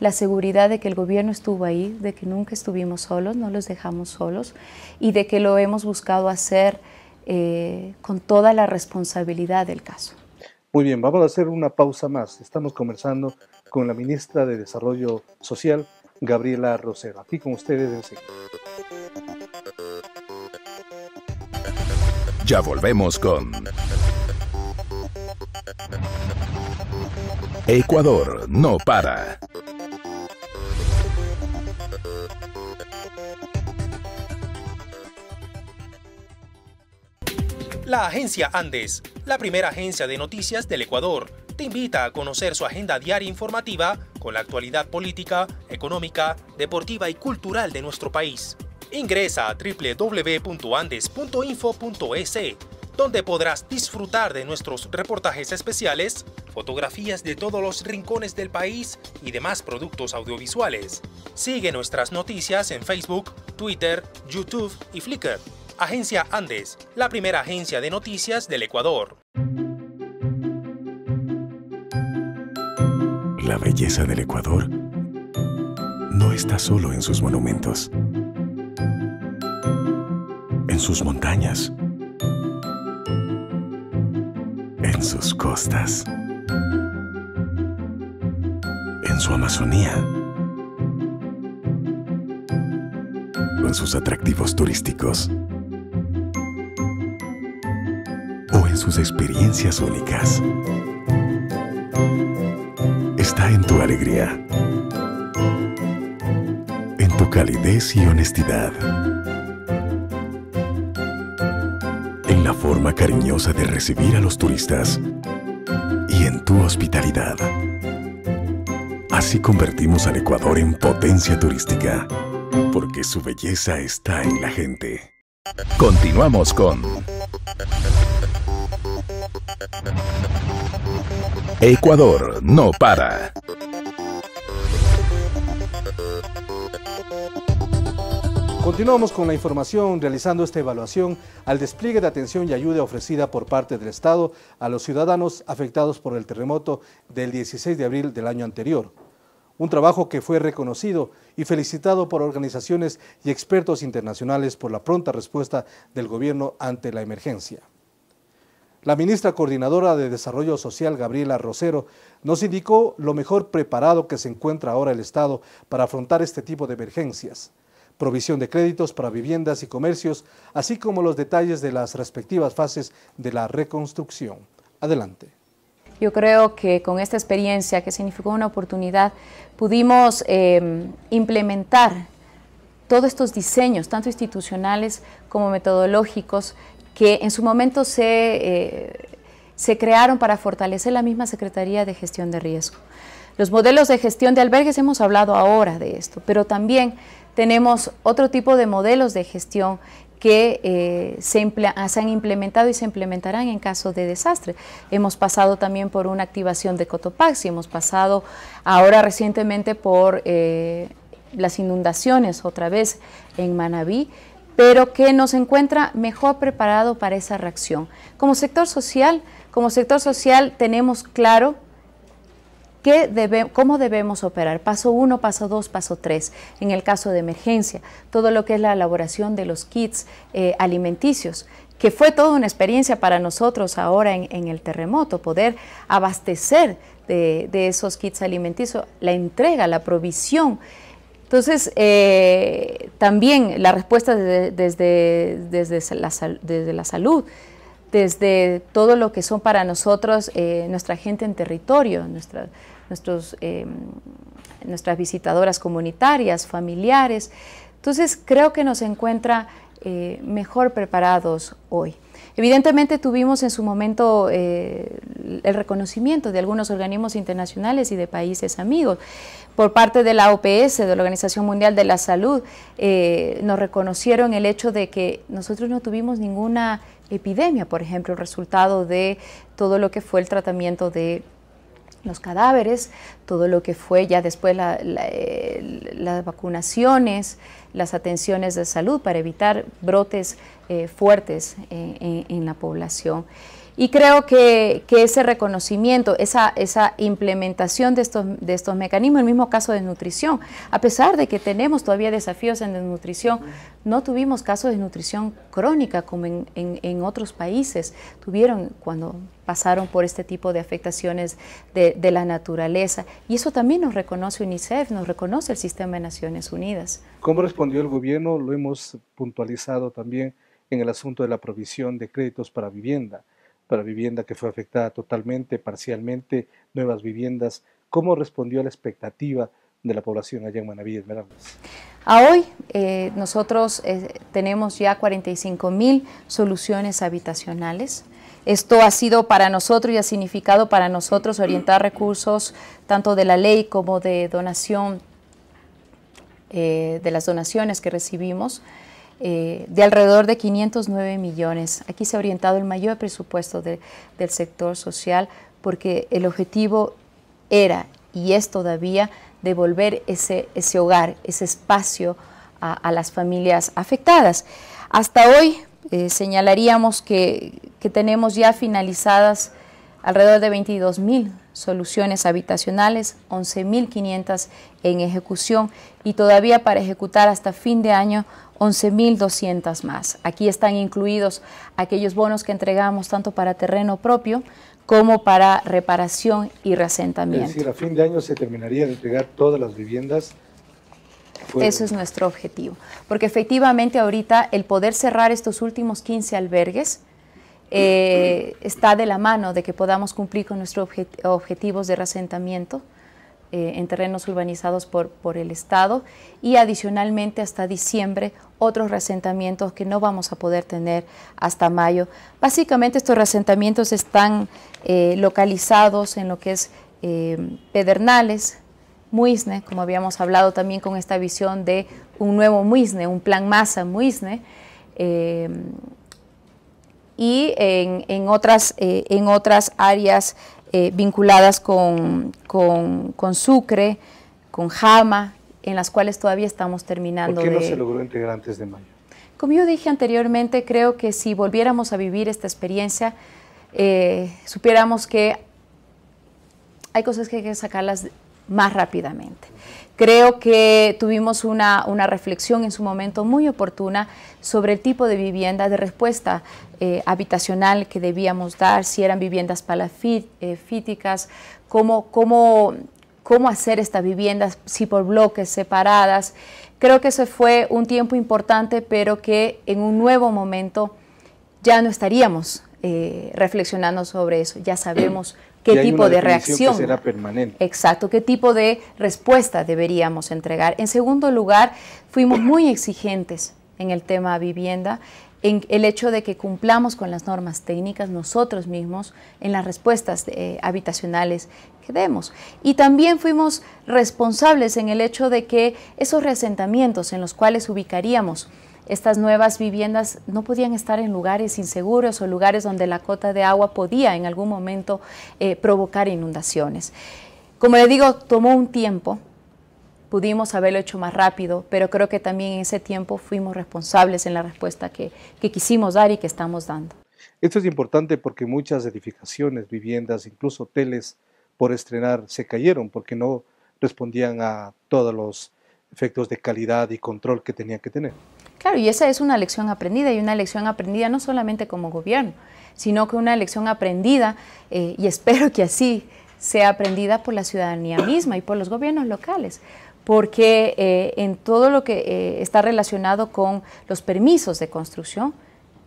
la seguridad de que el gobierno estuvo ahí, de que nunca estuvimos solos, no los dejamos solos, y de que lo hemos buscado hacer con toda la responsabilidad del caso. Muy bien, vamos a hacer una pausa más. Estamos conversando con la ministra de Desarrollo Social, Gabriela Rosero. Aquí con ustedes enseguida. Ya volvemos con Ecuador no para. La agencia Andes, la primera agencia de noticias del Ecuador, te invita a conocer su agenda diaria informativa con la actualidad política, económica, deportiva y cultural de nuestro país. Ingresa a www.andes.info.es, donde podrás disfrutar de nuestros reportajes especiales, fotografías de todos los rincones del país y demás productos audiovisuales. Sigue nuestras noticias en Facebook, Twitter, YouTube y Flickr. Agencia Andes, la primera agencia de noticias del Ecuador. La belleza del Ecuador no está solo en sus monumentos, en sus montañas, en sus costas, en su Amazonía, o en sus atractivos turísticos, o en sus experiencias únicas. Está en tu alegría, en tu calidez y honestidad, en la forma cariñosa de recibir a los turistas y en tu hospitalidad. Así convertimos al Ecuador en potencia turística, porque su belleza está en la gente. Continuamos con Ecuador no para. Continuamos con la información, realizando esta evaluación al despliegue de atención y ayuda ofrecida por parte del Estado a los ciudadanos afectados por el terremoto del 16 de abril del año anterior. Un trabajo que fue reconocido y felicitado por organizaciones y expertos internacionales por la pronta respuesta del gobierno ante la emergencia. La ministra coordinadora de Desarrollo Social, Gabriela Rosero, nos indicó lo mejor preparado que se encuentra ahora el Estado para afrontar este tipo de emergencias. provisión de créditos para viviendas y comercios, así como los detalles de las respectivas fases de la reconstrucción. Adelante. Yo creo que con esta experiencia, que significó una oportunidad, pudimos implementar todos estos diseños, tanto institucionales como metodológicos, que en su momento se crearon para fortalecer la misma Secretaría de Gestión de Riesgo. Los modelos de gestión de albergues, hemos hablado ahora de esto, pero también tenemos otro tipo de modelos de gestión que se han implementado y se implementarán en caso de desastre. Hemos pasado también por una activación de Cotopaxi, hemos pasado ahora recientemente por las inundaciones otra vez en Manabí, pero que nos encuentra mejor preparado para esa reacción. Como sector social tenemos claro cómo debemos operar, paso 1, paso 2, paso 3, en el caso de emergencia, todo lo que es la elaboración de los kits alimenticios, que fue toda una experiencia para nosotros ahora en el terremoto, poder abastecer de esos kits alimenticios, la entrega, la provisión. Entonces, también la respuesta desde la salud, desde todo lo que son para nosotros nuestra gente en territorio, nuestras visitadoras comunitarias, familiares. Entonces creo que nos encuentra mejor preparados hoy. Evidentemente tuvimos en su momento el reconocimiento de algunos organismos internacionales y de países amigos. Por parte de la OPS, de la Organización Mundial de la Salud, nos reconocieron el hecho de que nosotros no tuvimos ninguna epidemia, por ejemplo, el resultado de todo lo que fue el tratamiento de los cadáveres, todo lo que fue ya después las vacunaciones, las atenciones de salud para evitar brotes fuertes en la población. Y creo que ese reconocimiento, esa implementación de estos mecanismos, el mismo caso de nutrición, a pesar de que tenemos todavía desafíos en desnutrición, no tuvimos casos de desnutrición crónica como en otros países tuvieron cuando pasaron por este tipo de afectaciones de la naturaleza. Y eso también nos reconoce UNICEF, nos reconoce el Sistema de Naciones Unidas. ¿Cómo respondió el gobierno? Lo hemos puntualizado también en el asunto de la provisión de créditos para vivienda que fue afectada totalmente, parcialmente, nuevas viviendas. ¿Cómo respondió a la expectativa de la población allá en Manabí, Esmeraldas? A hoy nosotros tenemos ya 45,000 soluciones habitacionales. Esto ha sido para nosotros y ha significado para nosotros orientar recursos tanto de la ley como de donación, de las donaciones que recibimos, de alrededor de 509 millones. Aquí se ha orientado el mayor presupuesto del sector social porque el objetivo era y es todavía devolver ese hogar, ese espacio a las familias afectadas. Hasta hoy señalaríamos que tenemos ya finalizadas alrededor de 22,000 soluciones habitacionales, 11,500 en ejecución y todavía para ejecutar hasta fin de año 11,200 más. Aquí están incluidos aquellos bonos que entregamos tanto para terreno propio como para reparación y reasentamiento. Es decir, a fin de año se terminaría de entregar todas las viviendas. Eso es nuestro objetivo, porque efectivamente ahorita el poder cerrar estos últimos 15 albergues está de la mano de que podamos cumplir con nuestros objetivos de reasentamiento en terrenos urbanizados por el Estado y adicionalmente hasta diciembre otros reasentamientos que no vamos a poder tener hasta mayo. Básicamente estos reasentamientos están localizados en lo que es Pedernales, Muisne, como habíamos hablado también con esta visión de un nuevo Muisne, un plan Masa Muisne, y en otras áreas vinculadas con Sucre, con Jama, en las cuales todavía estamos terminando. ¿Por qué no se logró entregar antes de mayo? Como yo dije anteriormente, creo que si volviéramos a vivir esta experiencia, supiéramos que hay cosas que hay que sacarlas más rápidamente. Creo que tuvimos una reflexión en su momento muy oportuna sobre el tipo de vivienda, de respuesta habitacional que debíamos dar, si eran viviendas palafíticas, cómo hacer estas viviendas, si por bloques separadas. creo que ese fue un tiempo importante, pero que en un nuevo momento ya no estaríamos reflexionando sobre eso, ya sabemos qué tipo de reacción. Que será permanente. Exacto, qué tipo de respuesta deberíamos entregar. En segundo lugar, fuimos muy exigentes en el tema vivienda, en el hecho de que cumplamos con las normas técnicas nosotros mismos en las respuestas habitacionales que demos. Y también fuimos responsables en el hecho de que esos reasentamientos en los cuales ubicaríamos estas nuevas viviendas no podían estar en lugares inseguros o lugares donde la cota de agua podía en algún momento provocar inundaciones. Como le digo, tomó un tiempo, pudimos haberlo hecho más rápido, pero creo que también en ese tiempo fuimos responsables en la respuesta que quisimos dar y que estamos dando. Esto es importante porque muchas edificaciones, viviendas, incluso hoteles por estrenar se cayeron porque no respondían a todos los efectos de calidad y control que tenían que tener. Claro, y esa es una lección aprendida, y una lección aprendida no solamente como gobierno, sino que una lección aprendida, y espero que así sea aprendida por la ciudadanía misma y por los gobiernos locales, porque en todo lo que está relacionado con los permisos de construcción,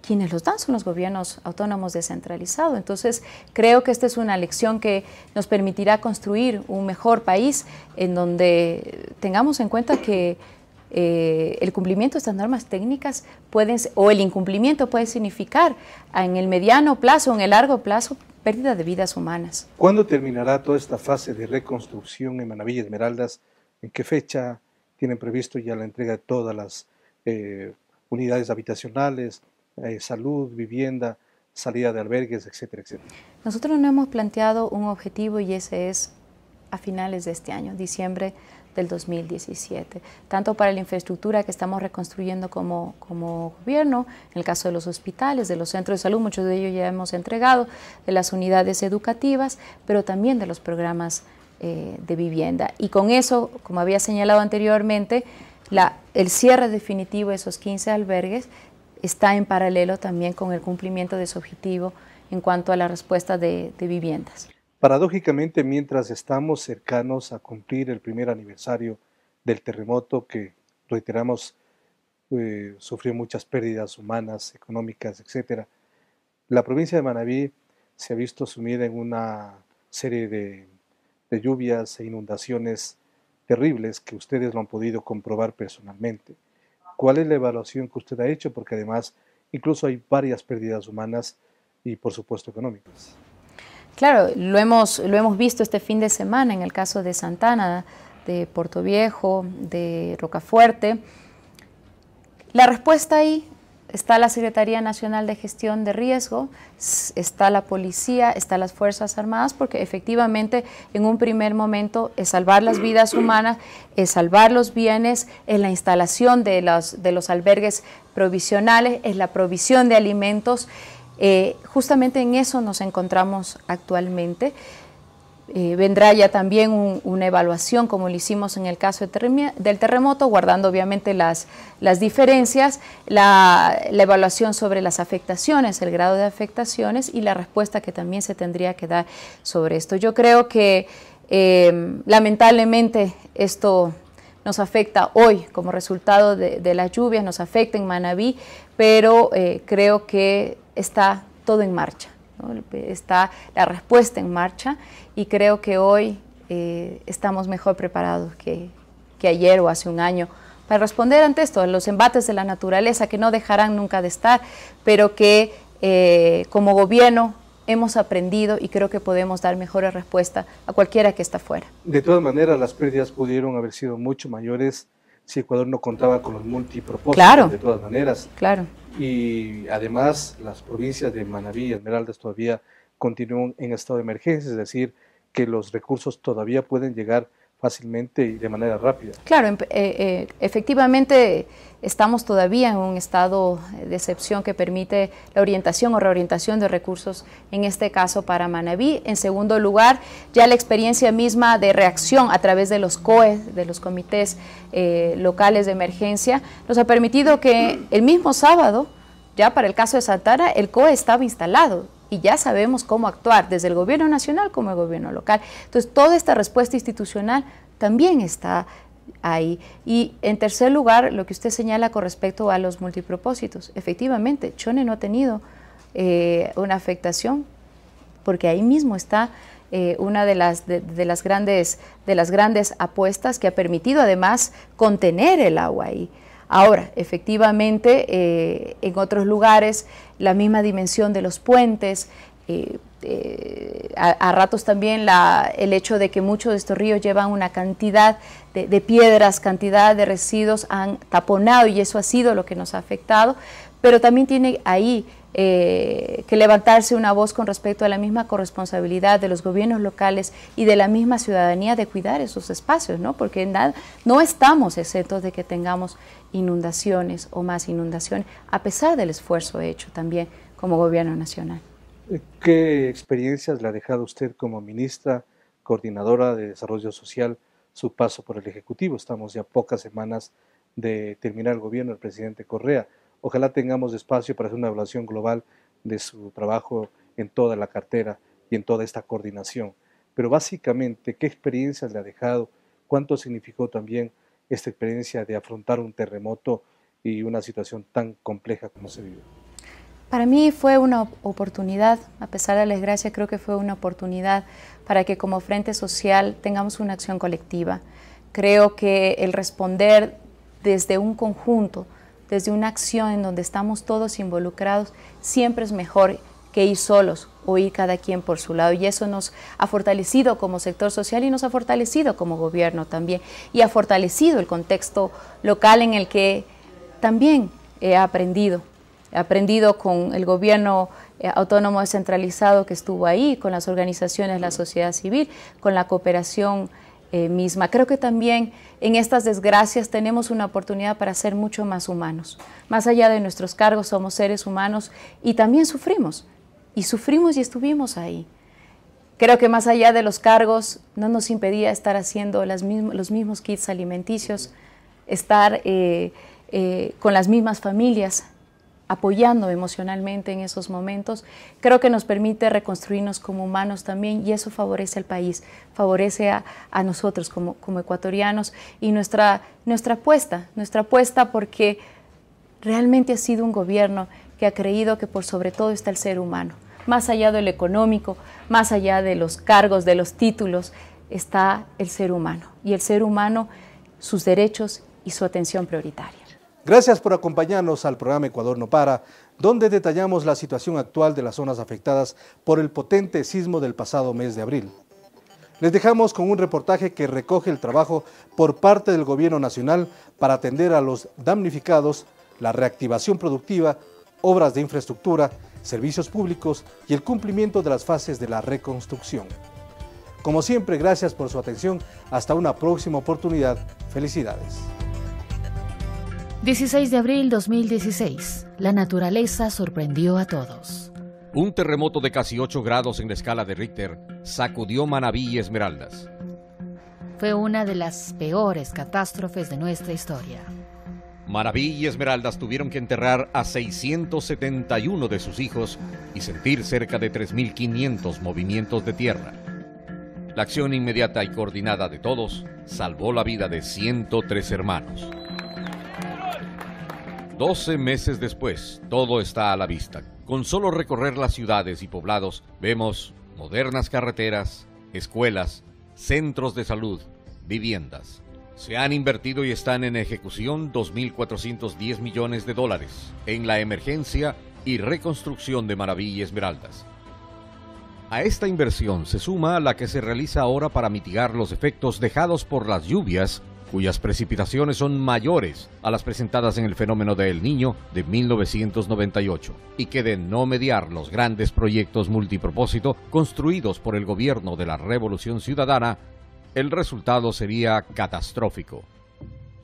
quienes los dan son los gobiernos autónomos descentralizados. Entonces, creo que esta es una lección que nos permitirá construir un mejor país en donde tengamos en cuenta que el cumplimiento de estas normas técnicas o el incumplimiento puede significar en el mediano plazo, en el largo plazo, pérdida de vidas humanas. ¿Cuándo terminará toda esta fase de reconstrucción en Manaví y Esmeraldas? ¿En qué fecha tienen previsto ya la entrega de todas las unidades habitacionales, salud, vivienda, salida de albergues, etcétera, etcétera? Nosotros no hemos planteado un objetivo y ese es a finales de este año, diciembre del 2017, tanto para la infraestructura que estamos reconstruyendo como gobierno, en el caso de los hospitales, de los centros de salud, muchos de ellos ya hemos entregado, de las unidades educativas, pero también de los programas de vivienda. Y con eso, como había señalado anteriormente, el cierre definitivo de esos 15 albergues está en paralelo también con el cumplimiento de ese objetivo en cuanto a la respuesta de viviendas. Paradójicamente, mientras estamos cercanos a cumplir el primer aniversario del terremoto que, reiteramos, sufrió muchas pérdidas humanas, económicas, etc., la provincia de Manaví se ha visto sumida en una serie de lluvias e inundaciones terribles que ustedes lo han podido comprobar personalmente. ¿Cuál es la evaluación que usted ha hecho? Porque además incluso hay varias pérdidas humanas y por supuesto económicas. Claro, lo hemos visto este fin de semana en el caso de Santana, de Portoviejo, de Rocafuerte. La respuesta ahí está la Secretaría Nacional de Gestión de Riesgo, está la policía, están las Fuerzas Armadas, porque efectivamente en un primer momento es salvar las vidas humanas, es salvar los bienes, es la instalación de los albergues provisionales, es la provisión de alimentos. Justamente en eso nos encontramos actualmente. Vendrá ya también una evaluación como lo hicimos en el caso del terremoto, guardando obviamente las diferencias, la evaluación sobre las afectaciones, el grado de afectaciones y la respuesta que también se tendría que dar sobre esto. Yo creo que lamentablemente esto nos afecta hoy como resultado de las lluvias, nos afecta en Manaví, pero creo que está todo en marcha, ¿no? Está la respuesta en marcha y creo que hoy estamos mejor preparados que ayer o hace un año para responder ante esto, los embates de la naturaleza que no dejarán nunca de estar, pero que como gobierno hemos aprendido y creo que podemos dar mejores respuestas a cualquiera que está fuera. De todas maneras, las pérdidas pudieron haber sido mucho mayores si Ecuador no contaba con los multipropósitos, claro, de todas maneras. Claro. Y además las provincias de Manaví y Esmeraldas todavía continúan en estado de emergencia, es decir, que los recursos todavía pueden llegar fácilmente y de manera rápida. Claro, efectivamente estamos todavía en un estado de excepción que permite la orientación o reorientación de recursos, en este caso para Manaví. En segundo lugar, ya la experiencia misma de reacción a través de los COE, de los comités locales de emergencia, nos ha permitido que el mismo sábado, ya para el caso de Santana, el COE estaba instalado y ya sabemos cómo actuar, desde el gobierno nacional como el gobierno local. Entonces, toda esta respuesta institucional también está ahí. Y en tercer lugar, lo que usted señala con respecto a los multipropósitos. Efectivamente, Chone no ha tenido una afectación, porque ahí mismo está una de las grandes apuestas que ha permitido además contener el agua ahí. Ahora, efectivamente, en otros lugares, la misma dimensión de los puentes, a ratos también el hecho de que muchos de estos ríos llevan una cantidad de piedras, cantidad de residuos, han taponado, y eso ha sido lo que nos ha afectado, pero también tiene ahí que levantarse una voz con respecto a la misma corresponsabilidad de los gobiernos locales y de la misma ciudadanía de cuidar esos espacios, ¿no? Porque no estamos exentos de que tengamos inundaciones o más inundaciones, a pesar del esfuerzo hecho también como gobierno nacional. ¿Qué experiencias le ha dejado usted como ministra, coordinadora de Desarrollo Social, su paso por el Ejecutivo? Estamos ya pocas semanas de terminar el gobierno del presidente Correa. Ojalá tengamos espacio para hacer una evaluación global de su trabajo en toda la cartera y en toda esta coordinación. Pero básicamente, ¿qué experiencias le ha dejado? ¿Cuánto significó también esta experiencia de afrontar un terremoto y una situación tan compleja como se vive? Para mí fue una oportunidad, a pesar de la desgracia, creo que fue una oportunidad para que como Frente Social tengamos una acción colectiva. Creo que el responder desde un conjunto, desde una acción en donde estamos todos involucrados, siempre es mejor que ir solos o ir cada quien por su lado. Y eso nos ha fortalecido como sector social y nos ha fortalecido como gobierno también. Y ha fortalecido el contexto local en el que también he aprendido con el gobierno autónomo descentralizado que estuvo ahí, con las organizaciones de la sociedad civil, con la cooperación misma. Creo que también en estas desgracias tenemos una oportunidad para ser mucho más humanos. Más allá de nuestros cargos, somos seres humanos y también sufrimos. Y sufrimos y estuvimos ahí. Creo que más allá de los cargos no nos impedía estar haciendo los mismos kits alimenticios, estar con las mismas familias, apoyando emocionalmente en esos momentos. Creo que nos permite reconstruirnos como humanos también, y eso favorece al país, favorece a nosotros como ecuatorianos, y nuestra apuesta porque realmente ha sido un gobierno que ha creído que por sobre todo está el ser humano. Más allá de lo económico, más allá de los cargos, de los títulos, está el ser humano, y el ser humano, sus derechos y su atención prioritaria. Gracias por acompañarnos al programa Ecuador no para, donde detallamos la situación actual de las zonas afectadas por el potente sismo del pasado mes de abril. Les dejamos con un reportaje que recoge el trabajo por parte del Gobierno Nacional para atender a los damnificados, la reactivación productiva, obras de infraestructura, servicios públicos y el cumplimiento de las fases de la reconstrucción. Como siempre, gracias por su atención. Hasta una próxima oportunidad. Felicidades. 16 de abril 2016. La naturaleza sorprendió a todos. Un terremoto de casi 8 grados en la escala de Richter sacudió Manabí y Esmeraldas. Fue una de las peores catástrofes de nuestra historia. Manabí y Esmeraldas tuvieron que enterrar a 671 de sus hijos y sentir cerca de 3.500 movimientos de tierra. La acción inmediata y coordinada de todos salvó la vida de 103 hermanos. 12 meses después, todo está a la vista. Con solo recorrer las ciudades y poblados, vemos modernas carreteras, escuelas, centros de salud, viviendas. Se han invertido y están en ejecución 2.410 millones de dólares en la emergencia y reconstrucción de Manabí y Esmeraldas. A esta inversión se suma la que se realiza ahora para mitigar los efectos dejados por las lluvias, cuyas precipitaciones son mayores a las presentadas en el fenómeno de El Niño de 1998, y que de no mediar los grandes proyectos multipropósito construidos por el gobierno de la Revolución Ciudadana, el resultado sería catastrófico.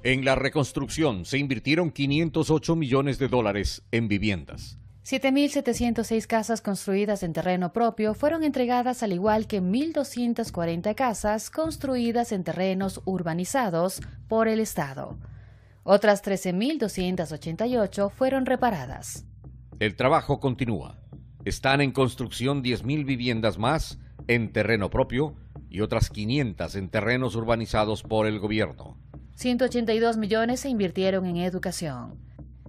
En la reconstrucción se invirtieron 508 millones de dólares en viviendas. 7.706 casas construidas en terreno propio fueron entregadas, al igual que 1.240 casas construidas en terrenos urbanizados por el Estado. Otras 13.288 fueron reparadas. El trabajo continúa. Están en construcción 10.000 viviendas más en terreno propio y otras 500 en terrenos urbanizados por el gobierno. 182 millones se invirtieron en educación.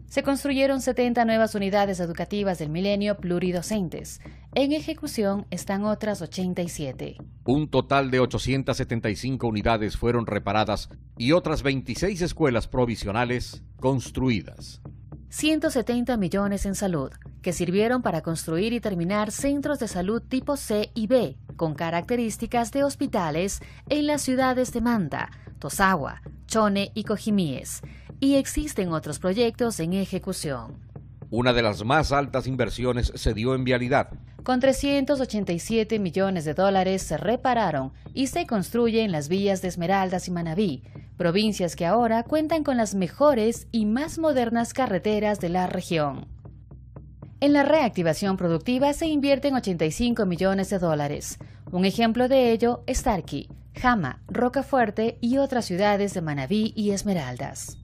Se construyeron 70 nuevas unidades educativas del milenio pluridocentes. En ejecución están otras 87. Un total de 875 unidades fueron reparadas y otras 26 escuelas provisionales construidas. 170 millones en salud, que sirvieron para construir y terminar centros de salud tipo C y B, con características de hospitales en las ciudades de Manta, Tosagua, Chone y Cojimíes, y existen otros proyectos en ejecución. Una de las más altas inversiones se dio en vialidad. Con 387 millones de dólares se repararon y se construyen las vías de Esmeraldas y Manabí, provincias que ahora cuentan con las mejores y más modernas carreteras de la región. En la reactivación productiva se invierten 85 millones de dólares. Un ejemplo de ello es Tarqui, Jama, Rocafuerte y otras ciudades de Manabí y Esmeraldas.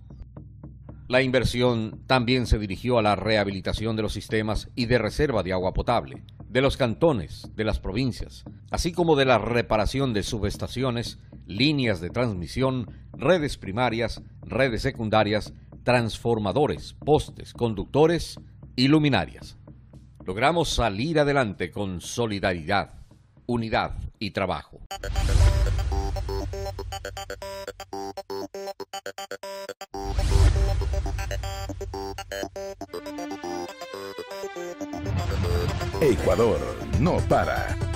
La inversión también se dirigió a la rehabilitación de los sistemas y de reserva de agua potable, de los cantones, de las provincias, así como de la reparación de subestaciones, líneas de transmisión, redes primarias, redes secundarias, transformadores, postes, conductores y luminarias. Logramos salir adelante con solidaridad, unidad y trabajo. Ecuador no para.